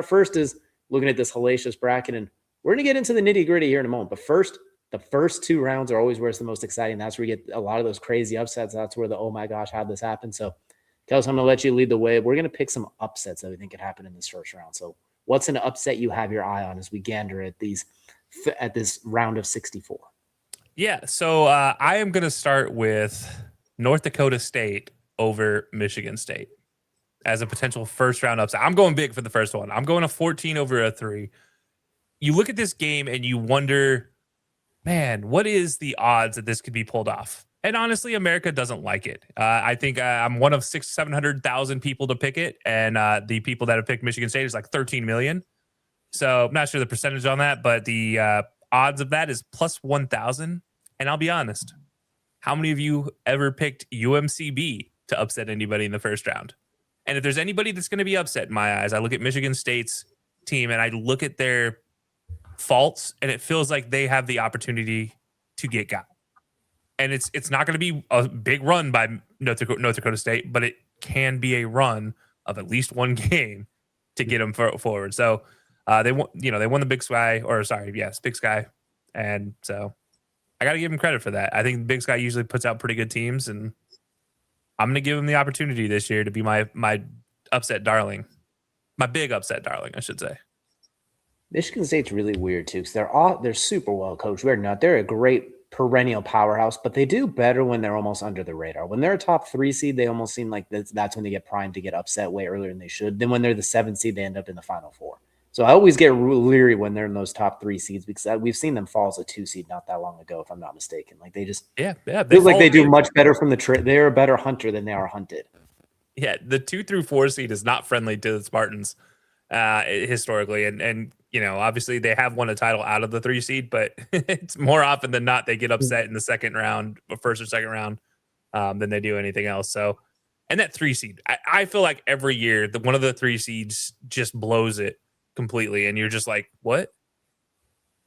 first is looking at this hellacious bracket, and we're going to get into the nitty gritty here in a moment. But first, the first 2 rounds are always where it's the most exciting. That's where you get a lot of those crazy upsets. That's where the, oh my gosh, how'd this happen? So, Kels, I'm going to let you lead the way. We're going to pick some upsets that we think could happen in this first round. So, what's an upset you have your eye on as we gander at this round of 64? Yeah, so I am going to start with North Dakota State over Michigan State as a potential first round upset. I'm going big for the first one. I'm going a 14 over a 3. You look at this game and you wonder, man, what is the odds that this could be pulled off? And honestly, America doesn't like it. I think I'm one of 700,000 people to pick it. And the people that have picked Michigan State is like 13 million. So I'm not sure the percentage on that, but the odds of that is plus 1,000. And I'll be honest, how many of you ever picked UMCB to upset anybody in the first round? And if there's anybody that's going to be upset in my eyes, I look at Michigan State's team and I look at their faults, and it feels like they have the opportunity to get got. And it's not going to be a big run by North Dakota State, but it can be a run of at least one game to get them forward. So they won the Big Sky, Big Sky, and so I got to give them credit for that. I think Big Sky usually puts out pretty good teams, and I'm going to give them the opportunity this year to be my upset darling, my big upset darling, I should say. Michigan State's really weird too, because they're super well coached. They're a great perennial powerhouse, but they do better when they're almost under the radar. When they're a top 3 seed, they almost seem like that's when they get primed to get upset way earlier than they should. Then when they're the 7th seed, they end up in the Final Four. So I always get leery when they're in those top 3 seeds, because we've seen them fall as a 2 seed not that long ago, if I'm not mistaken. Like they just feels like they do much better from the trip. They're a better hunter than they are hunted. Yeah, the 2 through 4 seed is not friendly to the Spartans historically, and obviously they have won a title out of the 3 seed, but it's more often than not they get upset in the second round, first or second round, than they do anything else. So, and that 3 seed, I feel like every year one of the 3 seeds just blows it completely, and you're just like, what?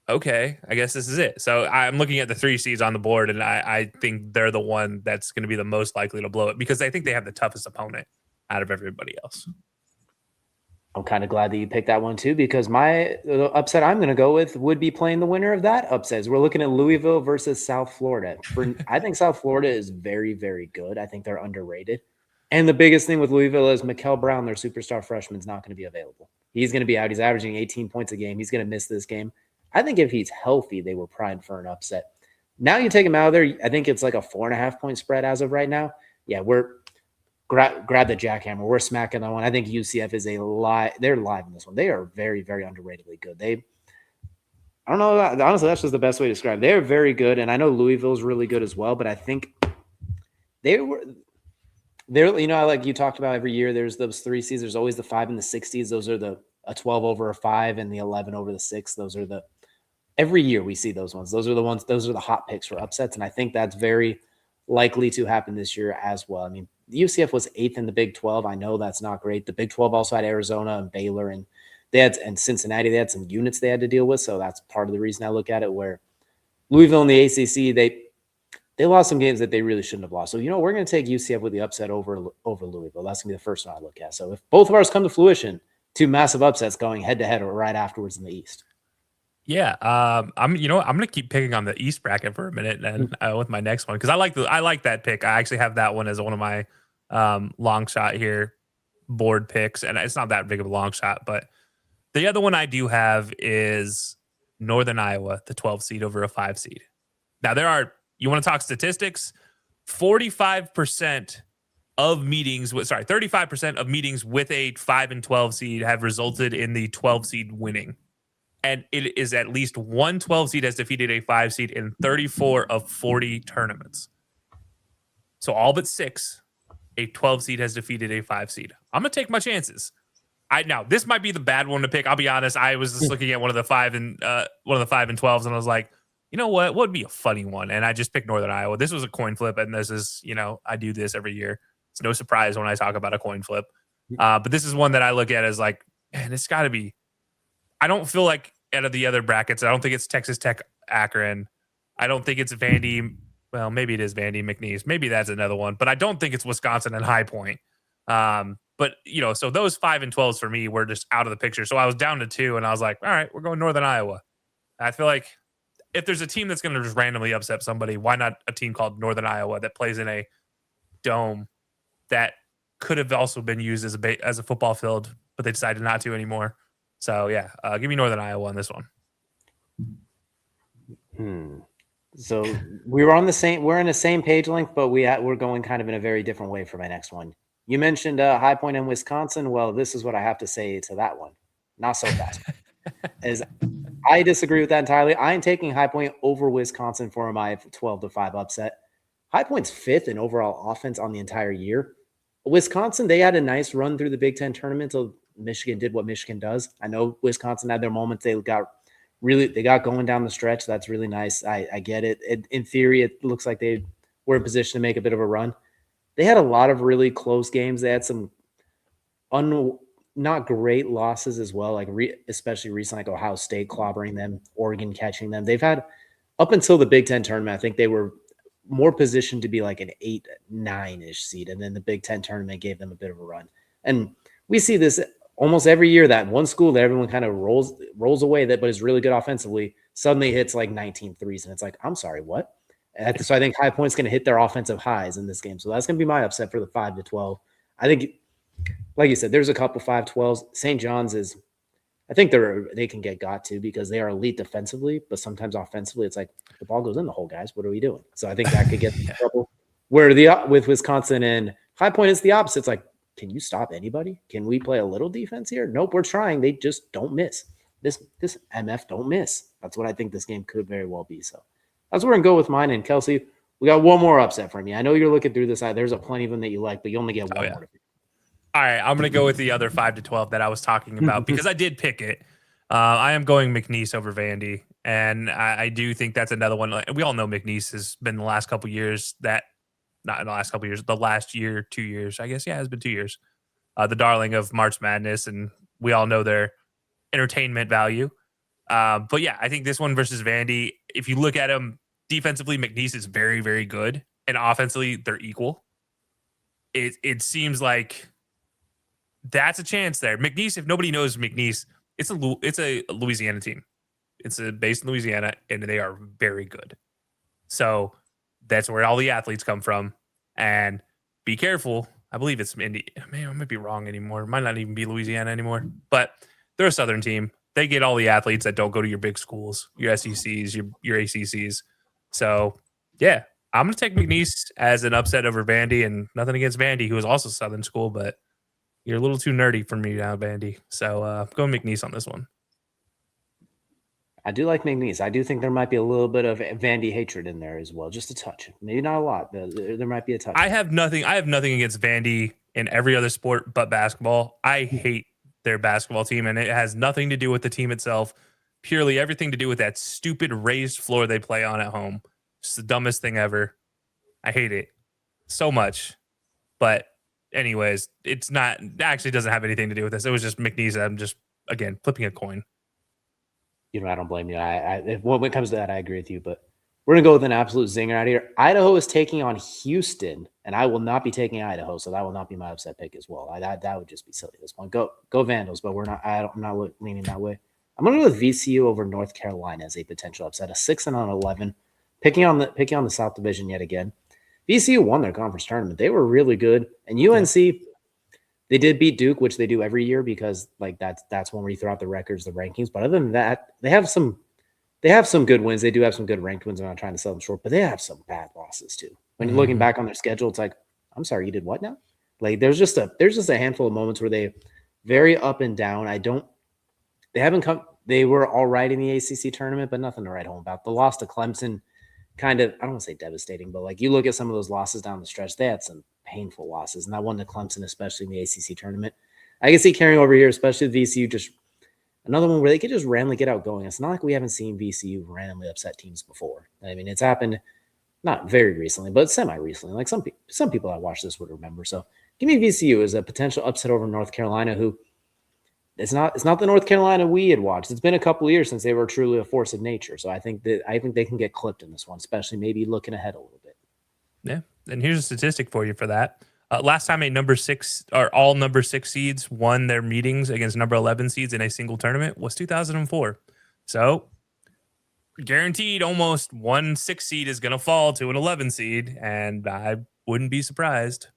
Okay, I guess this is it. So I'm looking at the 3 seeds on the board, and I think they're the one that's going to be the most likely to blow it, because I think they have the toughest opponent out of everybody else. I'm kind of glad that you picked that one too, because my upset I'm going to go with would be playing the winner of that upset. We're looking at Louisville versus South Florida. I think South Florida is very, very good. I think they're underrated. And the biggest thing with Louisville is Mikel Brown, their superstar freshman, is not going to be available. He's going to be out. He's averaging 18 points a game. He's going to miss this game. I think if he's healthy, they were primed for an upset. Now you take him out of there, I think it's like a 4.5-point spread as of right now. Yeah, we're grab the jackhammer. We're smacking that one. I think UCF is they're live in this one. They are very, very underratedly good. I don't know. Honestly, that's just the best way to describe it. They're very good, and I know Louisville's really good as well, but I think they're, like you talked about every year, there's those 3 seeds. There's always the 5 and the 60s. Those are a 12 over a 5 and the 11 over the 6. Those are every year we see those ones. Those are the hot picks for upsets, and I think that's very likely to happen this year as well. I mean, the UCF was 8th in the Big 12. I know that's not great. The Big 12 also had Arizona and Baylor and Cincinnati. They had some units they had to deal with, so that's part of the reason I look at it. Where Louisville in the ACC, they lost some games that they really shouldn't have lost. So we're going to take UCF with the upset over Louisville. That's going to be the first one I look at. So if both of ours come to fruition, 2 massive upsets going head to head or right afterwards in the East. Yeah, I'm going to keep picking on the East bracket for a minute and with my next one, because I like that pick. I actually have that one as one of my long shot here board picks, and it's not that big of a long shot. But the other one I do have is Northern Iowa, the 12 seed over a 5 seed. Now you want to talk statistics? 35% of meetings 35% of meetings with a 5 and 12 seed have resulted in the 12 seed winning. And it is at least one 12 seed has defeated a 5 seed in 34 of 40 tournaments. So all but 6, a 12 seed has defeated a 5 seed. I'm going to take my chances. Now this might be the bad one to pick. I'll be honest. I was just looking at one of the 5 and 12s, and I was like, you know what would be a funny one? And I just picked Northern Iowa. This was a coin flip, and this is, I do this every year. It's no surprise when I talk about a coin flip. But this is one that I look at as like, man, it's got to be. I don't feel like out of the other brackets, I don't think it's Texas Tech, Akron. I don't think it's Vandy. Well, maybe it is Vandy, McNeese. Maybe that's another one. But I don't think it's Wisconsin and High Point. But But, so those 5 and 12s for me were just out of the picture. So I was down to 2, and I was like, all right, we're going Northern Iowa. I feel like if there's a team that's going to just randomly upset somebody, why not a team called Northern Iowa that plays in a dome that could have also been used as a football field, but they decided not to anymore. So, yeah, give me Northern Iowa on this one. So we're in the same page length, but we're going kind of in a very different way for my next one. You mentioned High Point in Wisconsin. Well, this is what I have to say to that one. Not so fast. As I disagree with that entirely. I am taking High Point over Wisconsin for my 12-5 upset. High Point's 5th in overall offense on the entire year. Wisconsin, they had a nice run through the Big Ten tournament until Michigan did what Michigan does. I know Wisconsin had their moments. They got going down the stretch. That's really nice. I get it. In theory, it looks like they were in position to make a bit of a run. They had a lot of really close games. They had some not great losses as well, like especially recently, like Ohio State clobbering them, Oregon catching them. They've had, up until the Big Ten tournament, I think they were more positioned to be like an 8-9-ish seed, and then the Big Ten tournament gave them a bit of a run. And we see this almost every year, that one school that everyone kind of rolls away that, but is really good offensively, suddenly hits like 19 threes, and it's like, I'm sorry, what? So I think High Point's going to hit their offensive highs in this game. So that's going to be my upset for the 5-12. I think, like you said, there's a couple 5-12s. St. John's is, I think they can get got to because they are elite defensively, but sometimes offensively, it's like the ball goes in the hole, guys. What are we doing? So I think that could get in trouble. Where with Wisconsin and High Point, it's the opposite. It's like, can you stop anybody? Can we play a little defense here? Nope, we're trying. They just don't miss. This MF don't miss. That's what I think this game could very well be. So that's where I'm going to go with mine. And Kelsey, we got one more upset from you. I know you're looking through this. There's a plenty of them that you like, but you only get one more. All right, I'm going to go with the other 5-12 that I was talking about because I did pick it. I am going McNeese over Vandy, and I do think that's another one. We all know McNeese has been the last couple years not in the last couple years, the last year, 2 years, I guess. Yeah, it's been 2 years. The darling of March Madness, and we all know their entertainment value. But yeah, I think this one versus Vandy, if you look at them defensively, McNeese is very, very good, and offensively, they're equal. It seems like that's a chance there. McNeese, if nobody knows McNeese, it's a Louisiana team. It's based in Louisiana, and they are very good. So that's where all the athletes come from. And be careful. I believe it's Indy. Man, I might be wrong anymore. It might not even be Louisiana anymore. But they're a Southern team. They get all the athletes that don't go to your big schools, your SECs, your ACCs. So, yeah, I'm going to take McNeese as an upset over Vandy, and nothing against Vandy, who is also Southern school, but you're a little too nerdy for me now, Vandy. So go McNeese on this one. I do like McNeese. I do think there might be a little bit of Vandy hatred in there as well, just a touch. Maybe not a lot, but there might be a touch. I have nothing against Vandy in every other sport but basketball. I hate their basketball team, and it has nothing to do with the team itself. Purely everything to do with that stupid raised floor they play on at home. It's the dumbest thing ever. I hate it so much. But anyways, it actually doesn't have anything to do with this. It was just McNeese. I'm just, again, flipping a coin. I don't blame you. When it comes to that, I agree with you. But we're going to go with an absolute zinger out here. Idaho is taking on Houston, and I will not be taking Idaho, so that will not be my upset pick as well. That would just be silly at this point. Go Vandals, but I'm not leaning that way. I'm going to go with VCU over North Carolina as a potential upset, a 6-11, picking on the South Division yet again. VCU won their conference tournament. They were really good, and UNC. Yeah. They did beat Duke, which they do every year because that's when we throw out the records, the rankings. But other than that, they have some good wins. They do have some good ranked wins. I'm not trying to sell them short, but they have some bad losses too. When you're looking back on their schedule, it's like, I'm sorry, you did what now? Like there's just a handful of moments where they very up and down. They were all right in the ACC tournament, but nothing to write home about. The loss to Clemson, kind of, I don't want to say devastating, but like you look at some of those losses down the stretch, they had some painful losses, and that one to Clemson, especially in the ACC tournament. I can see carrying over here, especially VCU, just another one where they could just randomly get out going. It's not like we haven't seen VCU randomly upset teams before. I mean, it's happened not very recently, but semi-recently. Like some people that watch this would remember. So give me VCU as a potential upset over North Carolina, who it's not the North Carolina we had watched. It's been a couple of years since they were truly a force of nature. So I think they can get clipped in this one, especially maybe looking ahead a little bit. Yeah. And here's a statistic for you for that. Last time a number 6 or all number 6 seeds won their meetings against number 11 seeds in a single tournament was 2004. So guaranteed almost 1 6 seed is going to fall to an 11 seed, and I wouldn't be surprised.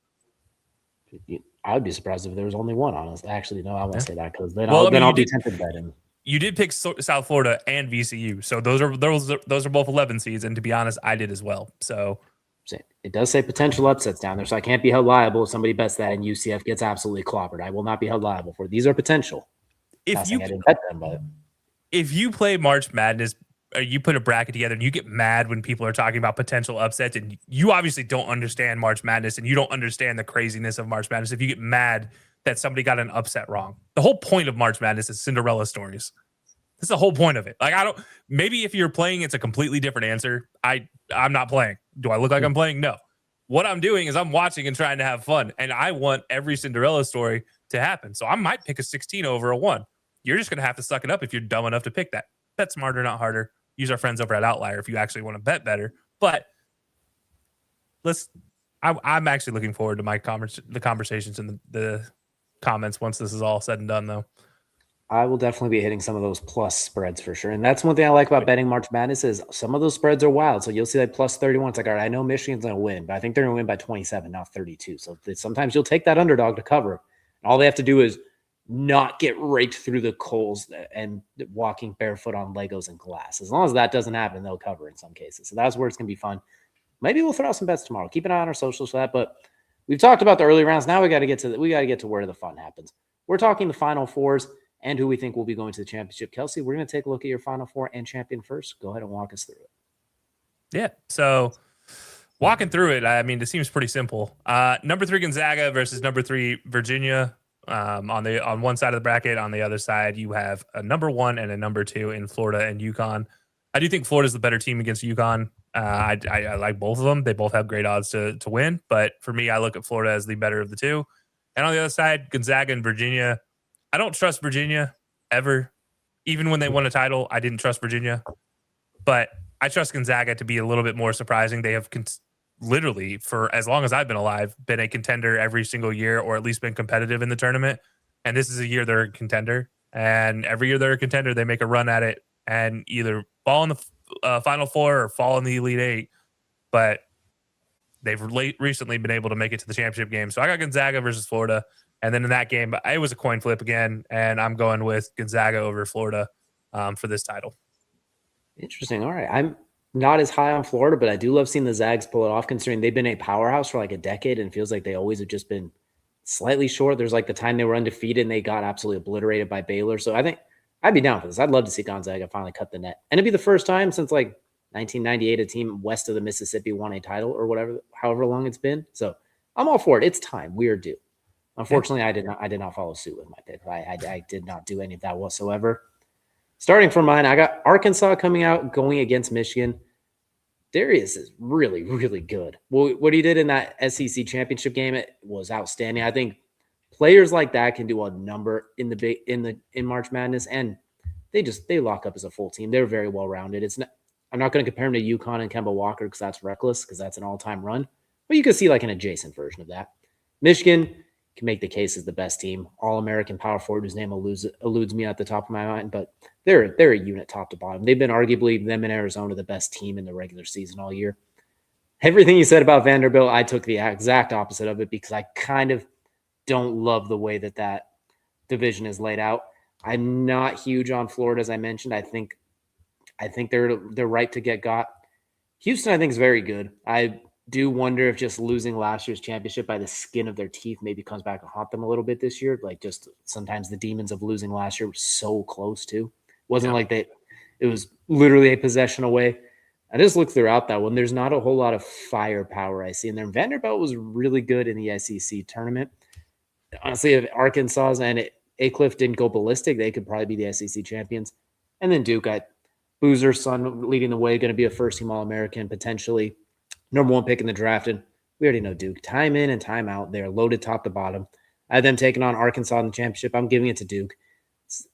I would be surprised if there was only one, honestly. Actually, no, I won't say that because then Well, I'll be tempted by him. You did pick South Florida and VCU, so those are both 11 seeds, and to be honest, I did as well. So it does say potential upsets down there, so I can't be held liable if somebody bets that and UCF gets absolutely clobbered. I will not be held liable for it. These are potential. If you I didn't bet them, but if you play March Madness, or you put a bracket together and you get mad when people are talking about potential upsets, and you obviously don't understand March Madness and you don't understand the craziness of March Madness, if you get mad that somebody got an upset wrong, the whole point of March Madness is Cinderella stories. That's the whole point of it. Like, maybe if you're playing, it's a completely different answer. I'm not playing. Do I look like I'm playing? No. What I'm doing is I'm watching and trying to have fun. And I want every Cinderella story to happen. So I might pick a 16 over a 1. You're just going to have to suck it up if you're dumb enough to pick that. Bet smarter, not harder. Use our friends over at Outlier if you actually want to bet better. But I'm actually looking forward to the conversations and the comments once this is all said and done, though. I will definitely be hitting some of those plus spreads for sure. And that's one thing I like about betting March Madness is some of those spreads are wild. So you'll see like plus 31. It's like, all right, I know Michigan's going to win, but I think they're going to win by 27, not 32. So sometimes you'll take that underdog to cover. And all they have to do is not get raked through the coals and walking barefoot on Legos and glass. As long as that doesn't happen, they'll cover in some cases. So that's where it's going to be fun. Maybe we'll throw out some bets tomorrow. Keep an eye on our socials for that. But we've talked about the early rounds. Now we got to get to where the fun happens. We're talking the Final Fours and who we think will be going to the championship. Kelsey, we're going to take a look at your Final Four and champion first. Go ahead and walk us through it. Yeah. So walking through it, I mean, it seems pretty simple. Number 3 Gonzaga versus number 3 Virginia. On one side of the bracket, on the other side, you have a number 1 and a number 2 in Florida and UConn. I do think Florida's the better team against UConn. I like both of them. They both have great odds to win. But for me, I look at Florida as the better of the two. And on the other side, Gonzaga and Virginia. I don't trust Virginia ever. Even when they won a title, I didn't trust Virginia. But I trust Gonzaga to be a little bit more surprising. They have literally, for as long as I've been alive, been a contender every single year, or at least been competitive in the tournament. And this is a year they're a contender. And every year they're a contender, they make a run at it and either fall in the Final Four or fall in the Elite Eight. But they've recently been able to make it to the championship game. So I got Gonzaga versus Florida. And then in that game, it was a coin flip again. And I'm going with Gonzaga over Florida for this title. Interesting. All right. I'm not as high on Florida, but I do love seeing the Zags pull it off, considering they've been a powerhouse for like a decade and it feels like they always have just been slightly short. There's like the time they were undefeated and they got absolutely obliterated by Baylor. So I think I'd be down for this. I'd love to see Gonzaga finally cut the net. And it'd be the first time since like 1998 a team west of the Mississippi won a title or whatever, however long it's been. So I'm all for it. It's time. We are due. Unfortunately, I did not follow suit with my pick. I did not do any of that whatsoever. Starting from mine, I got Arkansas coming out, going against Michigan. Darius is really, really good. Well, what he did in that SEC championship game, it was outstanding. I think players like that can do a number in March Madness, and they lock up as a full team. They're very well rounded. I'm not going to compare them to UConn and Kemba Walker because that's reckless, because that's an all-time run. But you can see like an adjacent version of that. Michigan can make the case as the best team. All-American power forward whose name eludes me at the top of my mind, but they're a unit top to bottom. They've been arguably, them and Arizona, the best team in the regular season all year. Everything you said about Vanderbilt, I took the exact opposite of it because I kind of don't love the way that division is laid out. I'm not huge on Florida, as I mentioned. I think they're right to get got. Houston, I think, is very good. I do wonder if just losing last year's championship by the skin of their teeth maybe comes back to haunt them a little bit this year. Like, just sometimes the demons of losing last year were so close too. Wasn't like it was literally a possession away. I just looked throughout that one. There's not a whole lot of firepower I see in there. Vanderbilt was really good in the SEC tournament. Honestly, if Arkansas and Acliff didn't go ballistic, they could probably be the SEC champions. And then Duke, Boozer's son leading the way, going to be a first-team All-American, potentially number 1 pick in the draft. And we already know Duke. Time in and time out, they're loaded top to bottom. I had them taking on Arkansas in the championship. I'm giving it to Duke.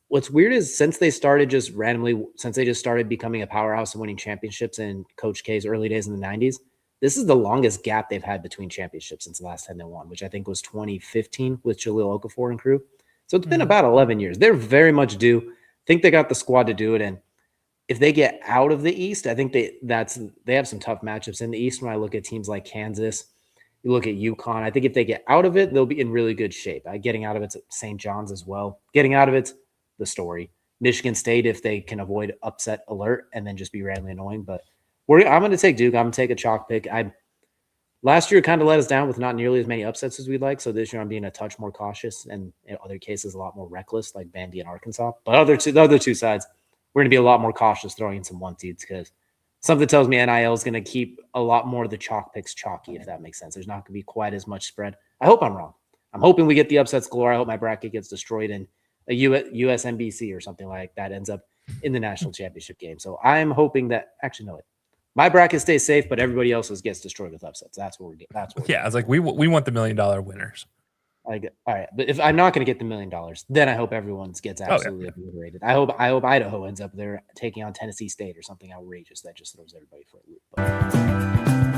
What's weird is since they just started becoming a powerhouse and winning championships in Coach K's early days in the 90s, This is the longest gap they've had between championships since the last time they won, which I think was 2015 with Jaleel Okafor and crew. So it's been about 11 years. They're very much due. I think they got the squad to do it. And if they get out of the East, I think they have some tough matchups in the East. When I look at teams like Kansas, you look at UConn. I think if they get out of it, they'll be in really good shape. Getting out of it's St. John's as well. Getting out of it's the story. Michigan State, if they can avoid upset alert and then just be randomly annoying. But I'm going to take Duke. I'm going to take a chalk pick. Last year kind of let us down with not nearly as many upsets as we'd like. So this year I'm being a touch more cautious, and in other cases a lot more reckless, like Vandy and Arkansas. But the other two sides, we're going to be a lot more cautious throwing in some one seeds because something tells me NIL is going to keep a lot more of the chalk picks chalky, if that makes sense. There's not going to be quite as much spread. I hope I'm wrong. I'm hoping we get the upsets galore. I hope my bracket gets destroyed in a USNBC or something like that ends up in the national championship game. So I'm hoping that my bracket stays safe, but everybody else's gets destroyed with upsets. That's what we're getting. I was like, we want the $1 million winners. All right, but if I'm not going to get the $1 million, then I hope everyone's gets absolutely obliterated. I hope Idaho ends up there taking on Tennessee State or something outrageous that just throws everybody for a loop. But